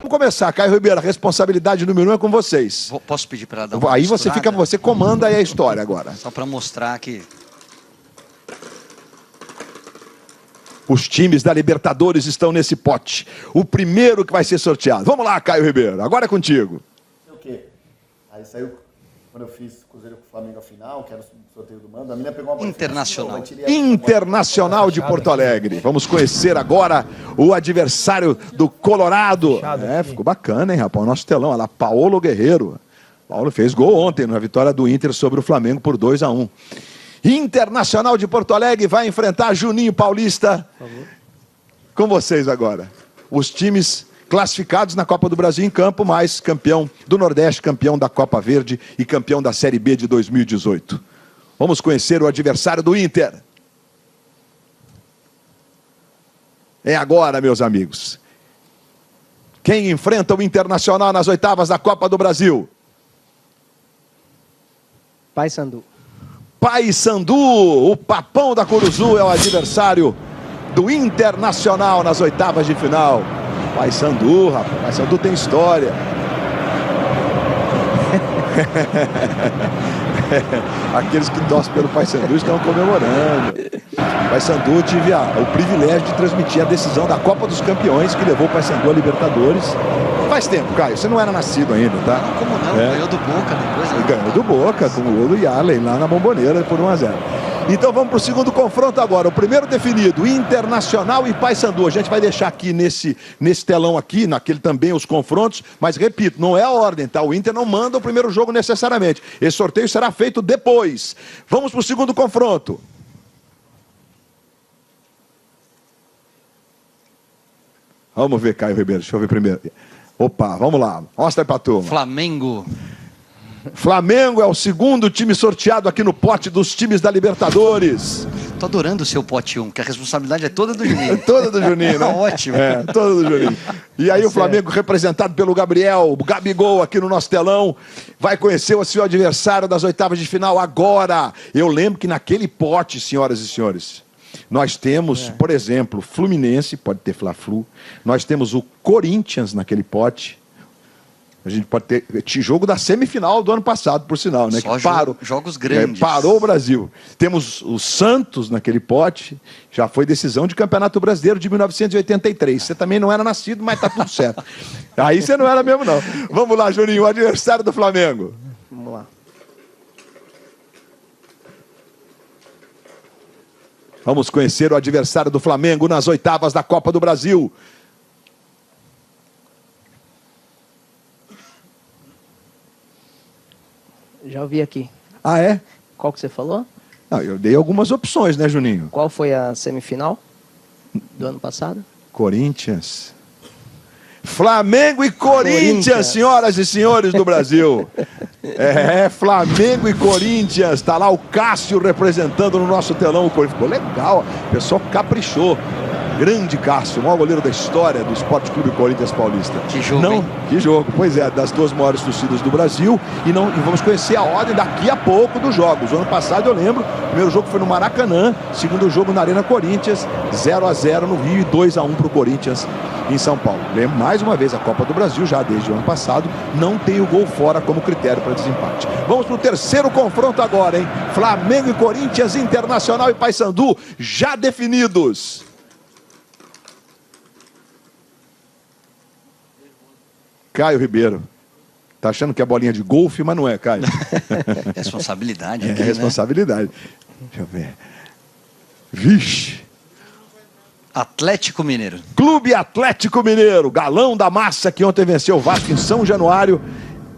Vamos começar, Caio Ribeiro, a responsabilidade número 1 é com vocês. Posso pedir para ela dar uma Aí misturada? você comanda aí a história agora. Só para mostrar que... Os times da Libertadores estão nesse pote. O primeiro que vai ser sorteado. Vamos lá, Caio Ribeiro, agora é contigo. O quê? Aí saiu, quando eu fiz Cruzeiro com o Flamengo a final, que era o sorteio do mando, a menina pegou uma bola. Internacional. Internacional de Porto Alegre. Vamos conhecer agora o adversário do Colorado. Ficou bacana, hein, rapaz? O nosso telão, olha lá, Paulo Guerreiro. Paulo fez gol ontem na vitória do Inter sobre o Flamengo por 2-1. Internacional de Porto Alegre vai enfrentar Juninho Paulista. Com vocês agora. Os times classificados na Copa do Brasil em campo, mais campeão do Nordeste, campeão da Copa Verde e campeão da Série B de 2018. Vamos conhecer o adversário do Inter. É agora, meus amigos. Quem enfrenta o Internacional nas oitavas da Copa do Brasil? Paysandu. Paysandu, o Papão da Curuzu é o adversário do Internacional nas oitavas de final. Paysandu, rapaz, Paysandu tem história. Aqueles que torcem pelo Paysandu estão comemorando. Paysandu tive o privilégio de transmitir a decisão da Copa dos Campeões que levou o Paysandu a Libertadores. Faz tempo, Caio, você não era nascido ainda, tá? Não, como não? Ganhou do Boca depois. Né? Ganhou do Boca, com o gol do Yalen lá na Bomboneira por 1-0. Então vamos para o segundo confronto agora. O primeiro definido, Internacional e Paysandu. A gente vai deixar aqui nesse telão aqui, naquele também os confrontos, mas repito, não é a ordem, tá? O Inter não manda o primeiro jogo necessariamente. Esse sorteio será feito depois. Vamos para o segundo confronto. Vamos ver, Caio Ribeiro, deixa eu ver primeiro. Opa, vamos lá, mostra aí pra turma. Flamengo. Flamengo é o segundo time sorteado aqui no pote dos times da Libertadores. Tô adorando o seu pote 1, que a responsabilidade é toda do Juninho. É toda do Juninho, né? Ótimo. É, toda do Juninho. E aí o Flamengo, representado pelo Gabriel, o Gabigol aqui no nosso telão, vai conhecer o seu adversário das oitavas de final agora. Eu lembro que naquele pote, senhoras e senhores, nós temos, por exemplo, Fluminense, pode ter Fla-Flu. Nós temos o Corinthians naquele pote. A gente pode ter jogo da semifinal do ano passado, por sinal, né? Só que parou, jogos grandes. Parou o Brasil. Temos o Santos naquele pote. Já foi decisão de Campeonato Brasileiro de 1983. Você também não era nascido, mas tá tudo certo. Aí você não era mesmo, não. Vamos lá, Juninho, o adversário do Flamengo. Vamos lá. Vamos conhecer o adversário do Flamengo nas oitavas da Copa do Brasil. Já ouvi aqui. Ah, é? Qual que você falou? Não, eu dei algumas opções, né, Juninho? Qual foi a semifinal do ano passado? Corinthians. Flamengo e Corinthians, senhoras e senhores do Brasil. Flamengo e Corinthians. Está lá o Cássio representando no nosso telão o Corinthians. Ficou legal, o pessoal caprichou. Grande Cássio, o maior goleiro da história do Esporte Clube Corinthians Paulista. Que jogo, hein? Que jogo, pois é, das duas maiores torcidas do Brasil. E vamos conhecer a ordem daqui a pouco dos jogos. O ano passado eu lembro, o primeiro jogo foi no Maracanã, segundo jogo na Arena Corinthians, 0-0 no Rio e 2-1 para o Corinthians em São Paulo. Lembro mais uma vez, a Copa do Brasil, já desde o ano passado, não tem o gol fora como critério para desempate. Vamos para o terceiro confronto agora, hein? Flamengo e Corinthians, Internacional e Paysandu, já definidos. Caio Ribeiro. Tá achando que é bolinha de golfe, mas não é, Caio. Responsabilidade. É aqui, responsabilidade. Né? Deixa eu ver. Vixe. Atlético Mineiro. Clube Atlético Mineiro. Galão da massa que ontem venceu o Vasco em São Januário.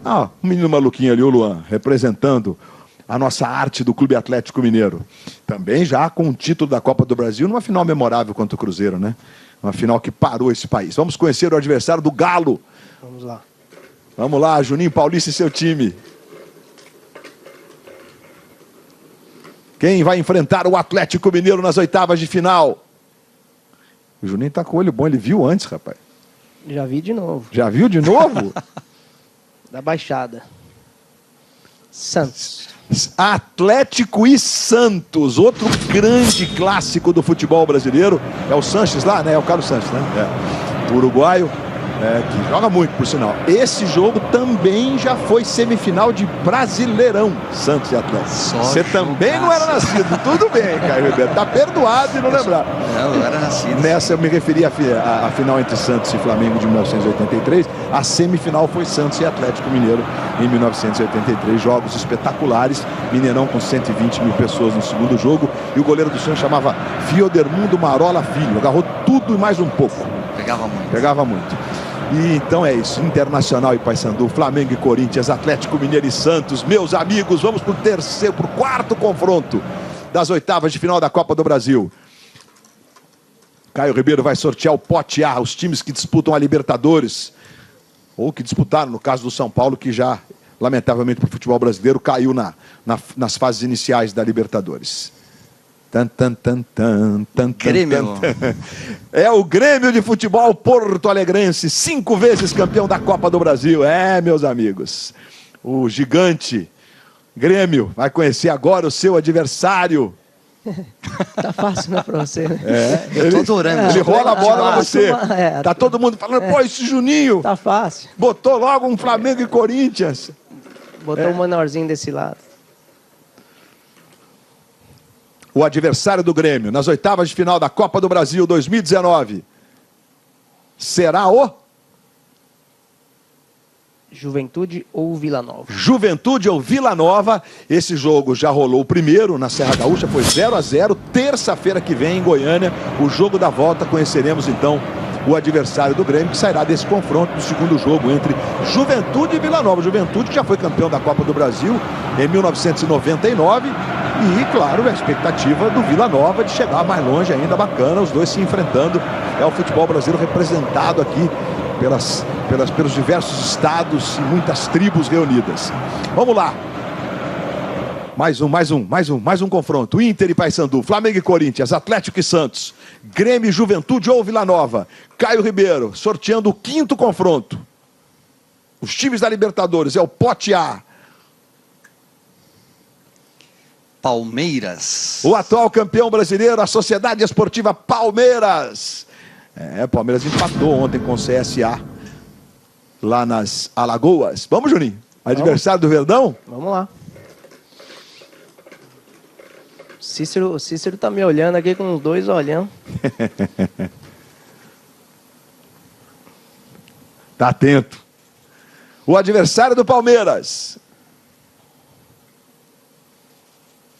Ah, um menino maluquinho ali, o Luan, representando a nossa arte do Clube Atlético Mineiro. Também já com o título da Copa do Brasil, numa final memorável contra o Cruzeiro, né? Uma final que parou esse país. Vamos conhecer o adversário do Galo. Vamos lá. Vamos lá, Juninho Paulista e seu time. Quem vai enfrentar o Atlético Mineiro nas oitavas de final? O Juninho tá com o olho bom, ele viu antes, rapaz. Já vi de novo. Já viu de novo? Da Baixada. Santos. Atlético e Santos, outro grande clássico do futebol brasileiro. É o Sanches lá, né? É o Carlos Sanches, né? É. O uruguaio. Que joga muito, por sinal. Esse jogo também já foi semifinal de Brasileirão, Santos e Atlético. Você também não era nascido. Tudo bem, Caio Ribeiro. Tá perdoado e não lembrar. Não, eu era nascido. Nessa eu me referi à final entre Santos e Flamengo de 1983. A semifinal foi Santos e Atlético Mineiro em 1983. Jogos espetaculares. Mineirão com 120 mil pessoas no segundo jogo. E o goleiro do Santos chamava Fiodermundo Marola Filho. Agarrou tudo e mais um pouco. Pegava muito. E então é isso, Internacional e Paysandu, Flamengo e Corinthians, Atlético Mineiro e Santos. Meus amigos, vamos pro quarto confronto das oitavas de final da Copa do Brasil. Caio Ribeiro vai sortear o pote A, os times que disputam a Libertadores, ou que disputaram, no caso do São Paulo, que já, lamentavelmente para o futebol brasileiro, caiu nas fases iniciais da Libertadores. Grêmio. É o Grêmio de Futebol Porto Alegrense, 5 vezes campeão da Copa do Brasil. Meus amigos, o gigante Grêmio vai conhecer agora o seu adversário. Tá fácil, né, pra você, né? Eu tô adorando. Ele rola a bola pra você. Tá todo mundo falando, pô, esse Juninho tá fácil. Botou logo um Flamengo e Corinthians. Botou um menorzinho desse lado. O adversário do Grêmio nas oitavas de final da Copa do Brasil 2019 será o Juventude ou Vila Nova? Juventude ou Vila Nova. Esse jogo já rolou o primeiro na Serra Gaúcha, foi 0-0. Terça-feira que vem em Goiânia, o jogo da volta, conheceremos então o adversário do Grêmio, que sairá desse confronto do segundo jogo entre Juventude e Vila Nova. Juventude que já foi campeão da Copa do Brasil em 1999 e, claro, a expectativa do Vila Nova de chegar mais longe ainda, bacana, os dois se enfrentando. É o futebol brasileiro representado aqui pelos diversos estados e muitas tribos reunidas. Vamos lá. Mais um confronto. Inter e Paysandu, Flamengo e Corinthians, Atlético e Santos, Grêmio e Juventude ou Vila Nova. Caio Ribeiro sorteando o quinto confronto. Os times da Libertadores, é o pote A. Palmeiras. O atual campeão brasileiro, a Sociedade Esportiva Palmeiras. Palmeiras empatou ontem com o CSA, lá nas Alagoas. Vamos, Juninho? Adversário do Verdão? Vamos lá. O Cícero tá me olhando aqui com os dois olhando. Tá atento. O adversário do Palmeiras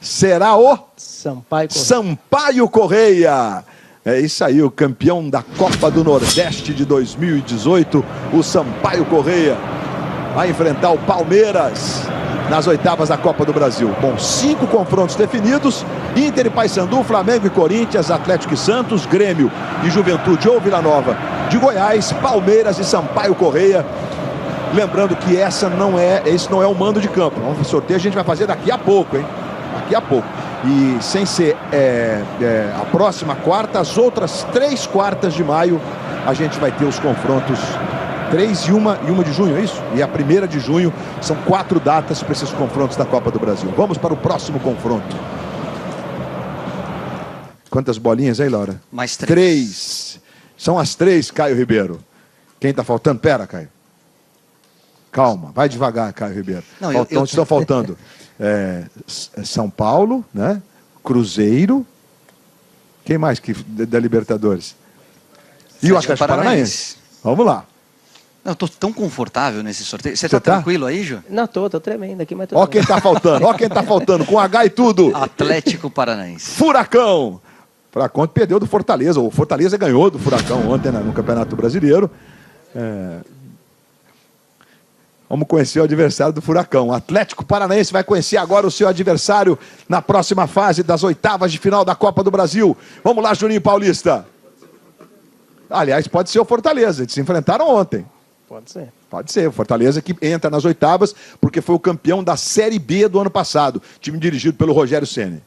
será o Sampaio Correia. É isso aí, o campeão da Copa do Nordeste de 2018, o Sampaio Correia, vai enfrentar o Palmeiras nas oitavas da Copa do Brasil. Com 5 confrontos definidos: Inter e Paysandu, Flamengo e Corinthians, Atlético e Santos, Grêmio e Juventude ou Vila Nova de Goiás, Palmeiras e Sampaio Correia. Lembrando que esse não é o mando de campo. O sorteio a gente vai fazer daqui a pouco, hein? Daqui a pouco. E sem ser a próxima quarta, as outras 3 quartas de maio, a gente vai ter os confrontos 3 e uma de junho, é isso? E a 1ª de junho, são 4 datas para esses confrontos da Copa do Brasil. Vamos para o próximo confronto. Quantas bolinhas aí, Laura? Mais 3. 3. São as 3, Caio Ribeiro. Quem está faltando? Pera, Caio. Calma, vai devagar, Caio Ribeiro. Estão faltando São Paulo, né? Cruzeiro. Quem mais da Libertadores? E o Atlético Paranaense. Vamos lá. Eu tô tão confortável nesse sorteio. Você tá tranquilo aí, Ju? Não, tô tremendo aqui, mas tô. Ó quem tá faltando, com H e tudo. Atlético Paranaense. Furacão. Furacão perdeu do Fortaleza. O Fortaleza ganhou do Furacão ontem no Campeonato Brasileiro. Vamos conhecer o adversário do Furacão. O Atlético Paranaense vai conhecer agora o seu adversário na próxima fase das oitavas de final da Copa do Brasil. Vamos lá, Juninho Paulista. Aliás, pode ser o Fortaleza. Eles se enfrentaram ontem. Pode ser. Pode ser. O Fortaleza que entra nas oitavas porque foi o campeão da Série B do ano passado. Time dirigido pelo Rogério Ceni.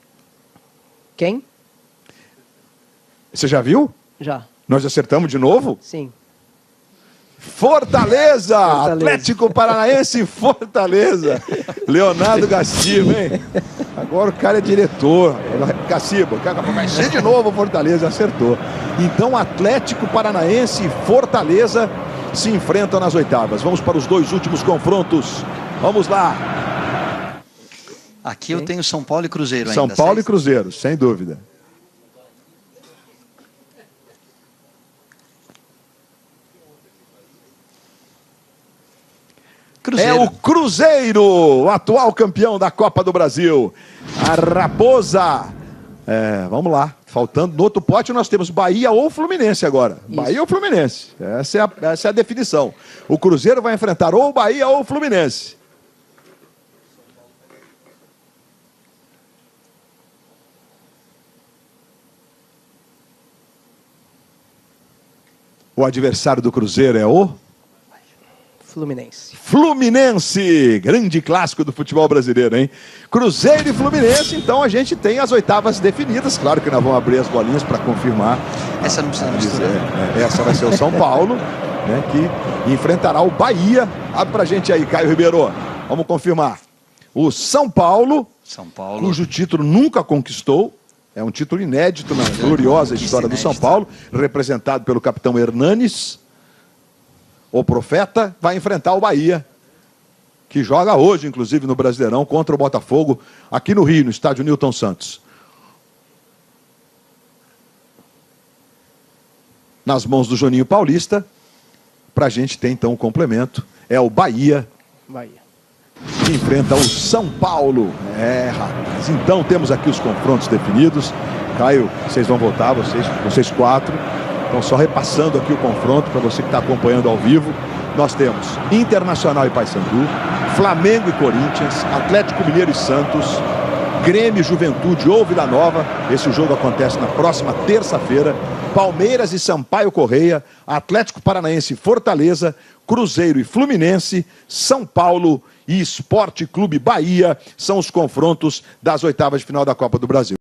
Quem? Você já viu? Já. Nós acertamos de novo? Sim. Fortaleza! Atlético Paranaense e Fortaleza. Leonardo Gaciba, hein? Agora o cara é diretor. Gaciba, vai ser de novo Fortaleza, acertou. Então, Atlético Paranaense e Fortaleza se enfrentam nas oitavas. Vamos para os 2 últimos confrontos. Vamos lá. Aqui eu tenho São Paulo e Cruzeiro ainda. São Paulo e Cruzeiro, sem dúvida. Cruzeiro. É o Cruzeiro, o atual campeão da Copa do Brasil. A Raposa. Vamos lá. Faltando no outro pote nós temos Bahia ou Fluminense agora. Isso. Bahia ou Fluminense. Essa é a definição. O Cruzeiro vai enfrentar ou Bahia ou Fluminense. O adversário do Cruzeiro é o Fluminense. Fluminense, grande clássico do futebol brasileiro, hein? Cruzeiro e Fluminense, então a gente tem as oitavas definidas. Claro que nós vamos abrir as bolinhas para confirmar. Essa não precisa misturar. Essa vai ser o São Paulo, né, que enfrentará o Bahia. Abre pra gente aí, Caio Ribeiro. Vamos confirmar. O São Paulo, cujo título nunca conquistou. É um título inédito na gloriosa história do São Paulo, representado pelo capitão Hernanes. O Profeta vai enfrentar o Bahia, que joga hoje, inclusive, no Brasileirão, contra o Botafogo, aqui no Rio, no estádio Newton Santos. Nas mãos do Juninho Paulista, pra gente ter então o complemento, é o Bahia. Que enfrenta o São Paulo. Rapaz. Então temos aqui os confrontos definidos. Caio, vocês vão votar, vocês 4. Então só repassando aqui o confronto para você que está acompanhando ao vivo. Nós temos Internacional e Paysandu, Flamengo e Corinthians, Atlético Mineiro e Santos, Grêmio, Juventude ou Vila Nova. Esse jogo acontece na próxima terça-feira. Palmeiras e Sampaio Correia, Atlético Paranaense e Fortaleza, Cruzeiro e Fluminense, São Paulo e Esporte Clube Bahia são os confrontos das oitavas de final da Copa do Brasil.